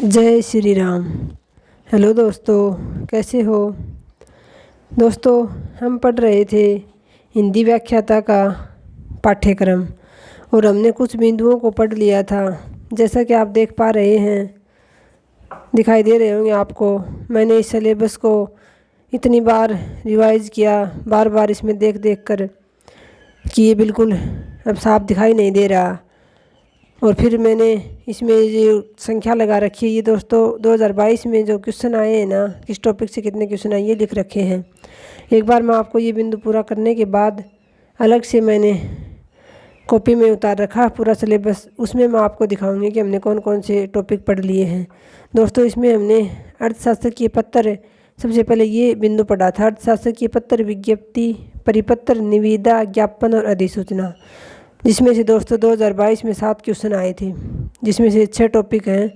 जय श्री राम। हेलो दोस्तों, कैसे हो दोस्तों। हम पढ़ रहे थे हिंदी व्याख्याता का पाठ्यक्रम और हमने कुछ बिंदुओं को पढ़ लिया था। जैसा कि आप देख पा रहे हैं, दिखाई दे रहे होंगे आपको। मैंने इस सिलेबस को इतनी बार रिवाइज किया, बार बार इसमें देख देख कर कि ये बिल्कुल अब साफ दिखाई नहीं दे रहा। और फिर मैंने इसमें जो संख्या लगा रखी है, ये दोस्तों 2022 में जो क्वेश्चन आए हैं ना, किस टॉपिक से कितने क्वेश्चन आए ये लिख रखे हैं। एक बार मैं आपको ये बिंदु पूरा करने के बाद अलग से मैंने कॉपी में उतार रखा पूरा सिलेबस। उसमें मैं आपको दिखाऊंगी कि हमने कौन कौन से टॉपिक पढ़ लिए हैं। दोस्तों, इसमें हमने अर्थशास्त्र की पत्र, सबसे पहले ये बिंदु पढ़ा था, अर्थशास्त्र की पत्र, विज्ञप्ति, परिपत्र, निविदा, ज्ञापन और अधिसूचना, जिसमें से दोस्तों 2022 में 7 क्वेश्चन आए थे, जिसमें से 6 टॉपिक हैं।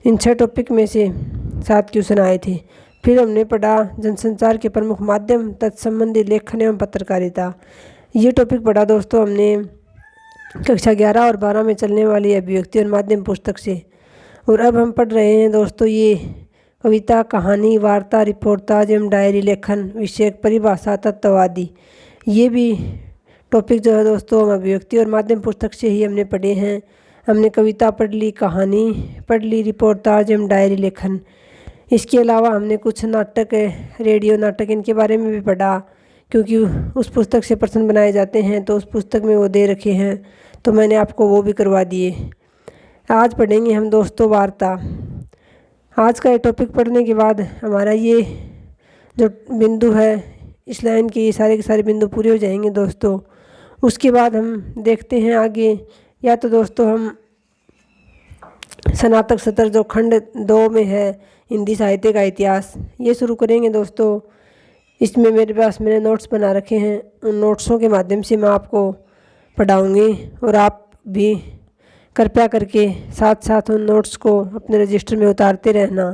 इन 6 टॉपिक में से 7 क्वेश्चन आए थे। फिर हमने पढ़ा जनसंचार के प्रमुख माध्यम, तत्संबंधी लेखन एवं पत्रकारिता। ये टॉपिक पढ़ा दोस्तों हमने कक्षा 11 और 12 में चलने वाली अभिव्यक्ति और माध्यम पुस्तक से। और अब हम पढ़ रहे हैं दोस्तों ये कविता, कहानी, वार्ता, रिपोर्टाज एवं डायरी लेखन, विषयक, परिभाषा, तत्ववादी। ये भी टॉपिक जो है दोस्तों हम अभिव्यक्ति और माध्यम पुस्तक से ही हमने पढ़े हैं। हमने कविता पढ़ ली, कहानी पढ़ ली, रिपोर्टाज एवं डायरी लेखन। इसके अलावा हमने कुछ नाटक, रेडियो नाटक, इनके बारे में भी पढ़ा, क्योंकि उस पुस्तक से प्रश्न बनाए जाते हैं तो उस पुस्तक में वो दे रखे हैं, तो मैंने आपको वो भी करवा दिए। आज पढ़ेंगे हम दोस्तों वार्ता। आज का ये टॉपिक पढ़ने के बाद हमारा ये जो बिंदु है, इस लाइन के सारे के सारे बिंदु पूरे हो जाएंगे दोस्तों। उसके बाद हम देखते हैं आगे, या तो दोस्तों हम स्नातक सत्र जो खंड 2 में है, हिंदी साहित्य का इतिहास, ये शुरू करेंगे दोस्तों। इसमें मेरे पास मैंने नोट्स बना रखे हैं, उन नोट्सों के माध्यम से मैं आपको पढ़ाऊँगी और आप भी कृपया करके साथ साथ उन नोट्स को अपने रजिस्टर में उतारते रहना,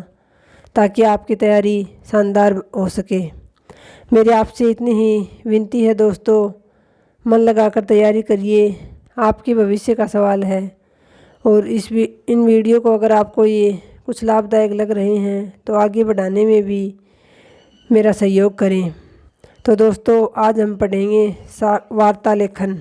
ताकि आपकी तैयारी शानदार हो सके। मेरी आपसे इतनी ही विनती है दोस्तों, मन लगाकर तैयारी करिए, आपके भविष्य का सवाल है। और इन वीडियो को अगर आपको ये कुछ लाभदायक लग रहे हैं तो आगे बढ़ाने में भी मेरा सहयोग करें। तो दोस्तों आज हम पढ़ेंगे वार्ता लेखन।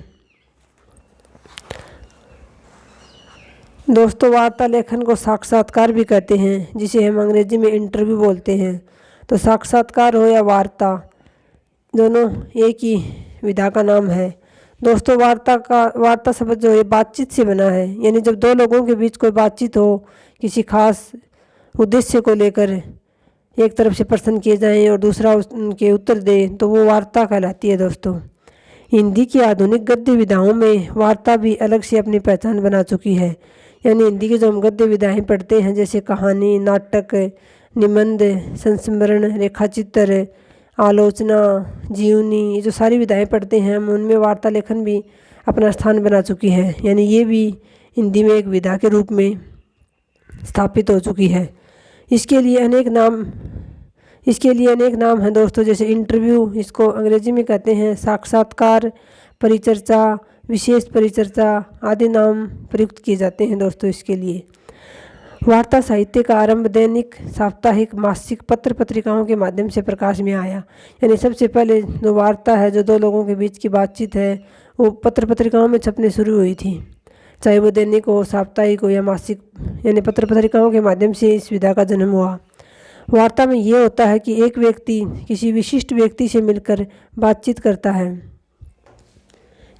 दोस्तों वार्ता लेखन को साक्षात्कार भी कहते हैं, जिसे हम अंग्रेजी में इंटरव्यू बोलते हैं। तो साक्षात्कार हो या वार्ता, दोनों एक ही विधा का नाम है दोस्तों। वार्ता शब्द जो है बातचीत से बना है, यानी जब दो लोगों के बीच कोई बातचीत हो, किसी खास उद्देश्य को लेकर एक तरफ से प्रश्न किए जाएं और दूसरा उनके उत्तर दे, तो वो वार्ता कहलाती है दोस्तों। हिंदी की आधुनिक गद्य विधाओं में वार्ता भी अलग से अपनी पहचान बना चुकी है। यानी हिंदी की जो हम गद्य विधाएँ पढ़ते हैं, जैसे कहानी, नाटक, निबंध, संस्मरण, रेखाचित्र, आलोचना, जीवनी, ये जो सारी विधाएँ पढ़ते हैं हम, उनमें वार्ता लेखन भी अपना स्थान बना चुकी है। यानी ये भी हिंदी में एक विधा के रूप में स्थापित हो चुकी है। इसके लिए अनेक नाम हैं दोस्तों, जैसे इंटरव्यू, इसको अंग्रेजी में कहते हैं साक्षात्कार, परिचर्चा, विशेष परिचर्चा आदि नाम प्रयुक्त किए जाते हैं दोस्तों इसके लिए। वार्ता साहित्य का आरंभ दैनिक, साप्ताहिक, मासिक, पत्र पत्रिकाओं के माध्यम से प्रकाश में आया। यानी सबसे पहले जो वार्ता है, जो दो लोगों के बीच की बातचीत है, वो पत्र पत्रिकाओं में छपने शुरू हुई थी, चाहे वो दैनिक हो, साप्ताहिक हो या मासिक, यानी पत्र पत्रिकाओं के माध्यम से इस विधा का जन्म हुआ। वार्ता में ये होता है कि एक व्यक्ति किसी विशिष्ट व्यक्ति से मिलकर बातचीत करता है,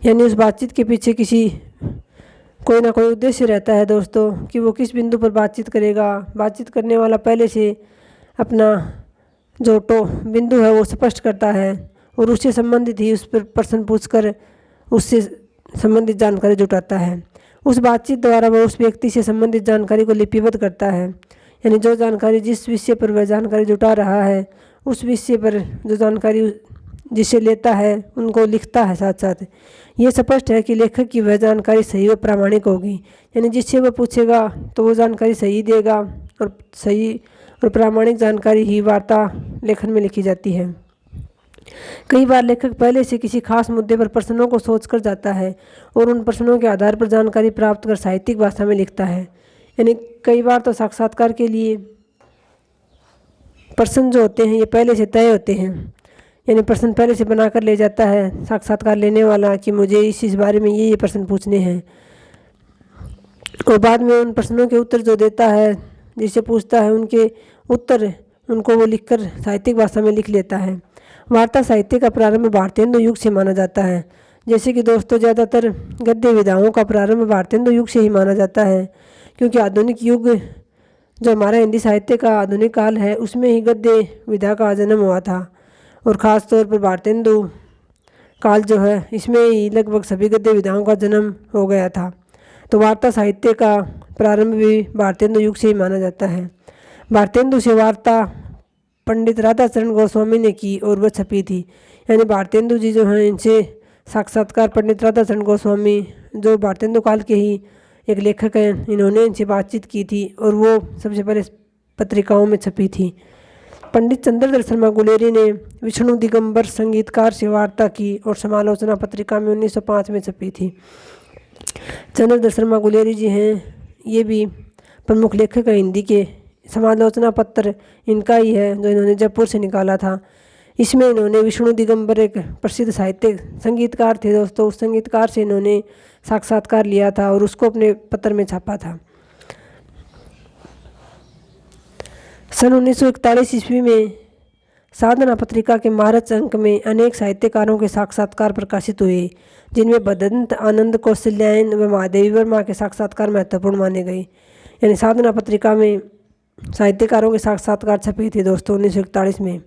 यानी उस बातचीत के पीछे कोई ना कोई उद्देश्य रहता है दोस्तों, कि वो किस बिंदु पर बातचीत करेगा। बातचीत करने वाला पहले से अपना जो बिंदु है वो स्पष्ट करता है और उससे संबंधित ही उस पर प्रश्न पूछकर उससे संबंधित जानकारी जुटाता है। उस बातचीत द्वारा वो उस व्यक्ति से संबंधित जानकारी को लिपिबद्ध करता है, यानी जो जानकारी, जिस विषय पर वह जानकारी जुटा रहा है, उस विषय पर जो जानकारी जिसे लेता है उनको लिखता है साथ साथ। ये स्पष्ट है कि लेखक की वह जानकारी सही व प्रामाणिक होगी, यानी जिससे वह पूछेगा तो वो जानकारी सही देगा, और सही और प्रामाणिक जानकारी ही वार्ता लेखन में लिखी जाती है। कई बार लेखक पहले से किसी खास मुद्दे पर प्रश्नों को सोच कर जाता है और उन प्रश्नों के आधार पर जानकारी प्राप्त कर साहित्यिक भाषा में लिखता है। यानी कई बार तो साक्षात्कार के लिए प्रश्न जो होते हैं ये पहले से तय होते हैं, यानी प्रश्न पहले से बना कर ले जाता है साक्षात्कार लेने वाला कि मुझे इस बारे में ये प्रश्न पूछने हैं, और बाद में उन प्रश्नों के उत्तर जो देता है, जिससे पूछता है, उनके उत्तर उनको वो लिखकर साहित्यिक भाषा में लिख लेता है। वार्ता साहित्य का प्रारंभ भारतेंदु युग से माना जाता है। जैसे कि दोस्तों ज़्यादातर गद्य विधाओं का प्रारंभ भारतेंदु युग से ही माना जाता है, क्योंकि आधुनिक युग जो हमारा हिंदी साहित्य का आधुनिक काल है उसमें ही गद्य विधा का जन्म हुआ था, और ख़ास तौर पर भारतेंदु काल जो है इसमें ही लगभग सभी गद्य विधाओं का जन्म हो गया था। तो वार्ता साहित्य का प्रारंभ भी भारतेंदु युग से ही माना जाता है। भारतेंदु से वार्ता पंडित राधाचरण गोस्वामी ने की और वह छपी थी, यानी भारतेंदु जी जो हैं इनसे साक्षात्कार पंडित राधाचरण गोस्वामी जो भारतेंदु काल के ही एक लेखक हैं, इन्होंने इनसे बातचीत की थी और वो सबसे पहले पत्रिकाओं में छपी थी। पंडित चंद्रधर शर्मा गुलेरी ने विष्णु दिगंबर संगीतकार से वार्ता की और समालोचना पत्रिका में 1905 में छपी थी। चंद्रधर शर्मा गुलेरी जी हैं, ये भी प्रमुख लेखक हैं हिंदी के। समालोचना पत्र इनका ही है जो इन्होंने जयपुर से निकाला था। इसमें इन्होंने विष्णु दिगंबर एक प्रसिद्ध साहित्यिक संगीतकार थे दोस्तों, उस संगीतकार से इन्होंने साक्षात्कार लिया था और उसको अपने पत्र में छापा था। सन 1941 ईस्वी में साधना पत्रिका के मार्च अंक में अनेक साहित्यकारों के साक्षात्कार प्रकाशित हुए, जिनमें भदंत आनंद कौशल्यायन व महादेवी वर्मा के साक्षात्कार महत्वपूर्ण माने गए। यानी साधना पत्रिका में साहित्यकारों के साक्षात्कार छपे थे दोस्तों 1941 में।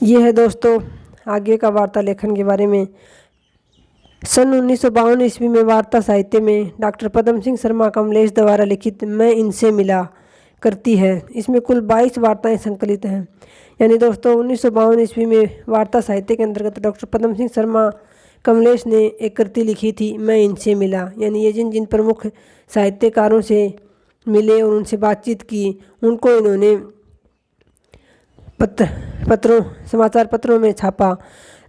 ये है दोस्तों आगे का वार्ता लेखन के बारे में। सन 1952 ईस्वी में वार्ता साहित्य में डॉक्टर पद्म सिंह शर्मा कमलेश द्वारा लिखित मैं इनसे मिला करती है, इसमें कुल 22 वार्ताएं संकलित हैं। यानी दोस्तों 1952 ईस्वी में वार्ता साहित्य के अंतर्गत डॉक्टर पद्म सिंह शर्मा कमलेश ने एक कृति लिखी थी मैं इनसे मिला, यानी ये जिन जिन प्रमुख साहित्यकारों से मिले और उनसे बातचीत की उनको इन्होंने पत्रों समाचार पत्रों में छापा,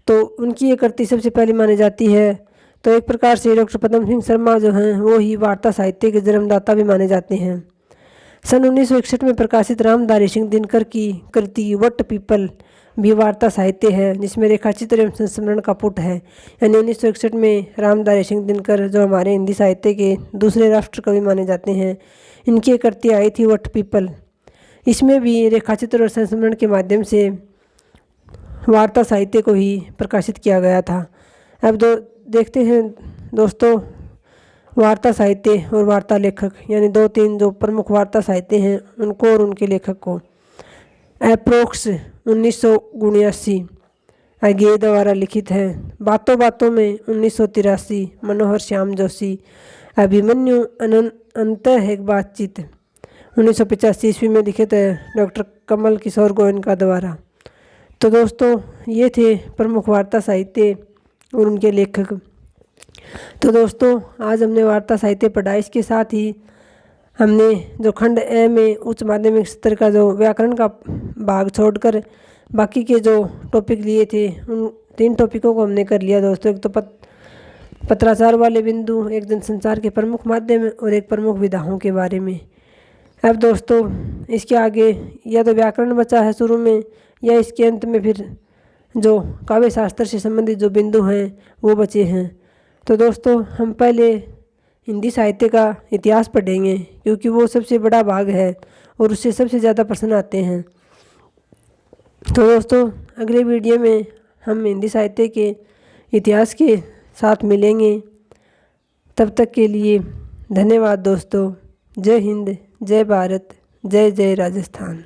तो उनकी ये कृति सबसे पहले मानी जाती है। तो एक प्रकार से डॉक्टर पद्म सिंह शर्मा जो हैं वो ही वार्ता साहित्य के जन्मदाता भी माने जाते हैं। सन 1961 में प्रकाशित रामधारी सिंह दिनकर की कृति वट पीपल भी वार्ता साहित्य है, जिसमें रेखाचित्र एवं संस्मरण का पुट है। यानी 1961 में रामधारी सिंह दिनकर जो हमारे हिंदी साहित्य के दूसरे राष्ट्र कवि माने जाते हैं, इनकी कृति आई थी वट पीपल। इसमें भी रेखाचित्र और संस्मरण के माध्यम से वार्ता साहित्य को ही प्रकाशित किया गया था। अब देखते हैं दोस्तों वार्ता साहित्य और वार्ता लेखक, यानी 2-3 जो प्रमुख वार्ता साहित्य हैं उनको और उनके लेखक को। अप्रोक्स 1979 अज्ञे द्वारा लिखित है। बातों बातों में 1983 मनोहर श्याम जोशी। अभिमन्यु अंत एक बातचीत 1985 ईस्वी में लिखित है डॉक्टर कमल किशोर गोयनका द्वारा। तो दोस्तों ये थे प्रमुख वार्ता साहित्य और उनके लेखक। तो दोस्तों आज हमने वार्ता साहित्य पढ़ा, इसके साथ ही हमने जो खंड ए में उच्च माध्यमिक स्तर का जो व्याकरण का भाग छोड़कर बाकी के जो टॉपिक लिए थे उन 3 टॉपिकों को हमने कर लिया दोस्तों। एक तो पत्राचार वाले बिंदु, एक जनसंचार के प्रमुख माध्यम और एक प्रमुख विधाओं के बारे में। अब दोस्तों इसके आगे या तो व्याकरण बचा है शुरू में, या इसके अंत में फिर जो काव्य शास्त्र से संबंधित जो बिंदु हैं वो बचे हैं। तो दोस्तों हम पहले हिंदी साहित्य का इतिहास पढ़ेंगे, क्योंकि वो सबसे बड़ा भाग है और उससे सबसे ज़्यादा प्रश्न आते हैं। तो दोस्तों अगले वीडियो में हम हिंदी साहित्य के इतिहास के साथ मिलेंगे। तब तक के लिए धन्यवाद दोस्तों। जय हिंद, जय भारत, जय जय राजस्थान।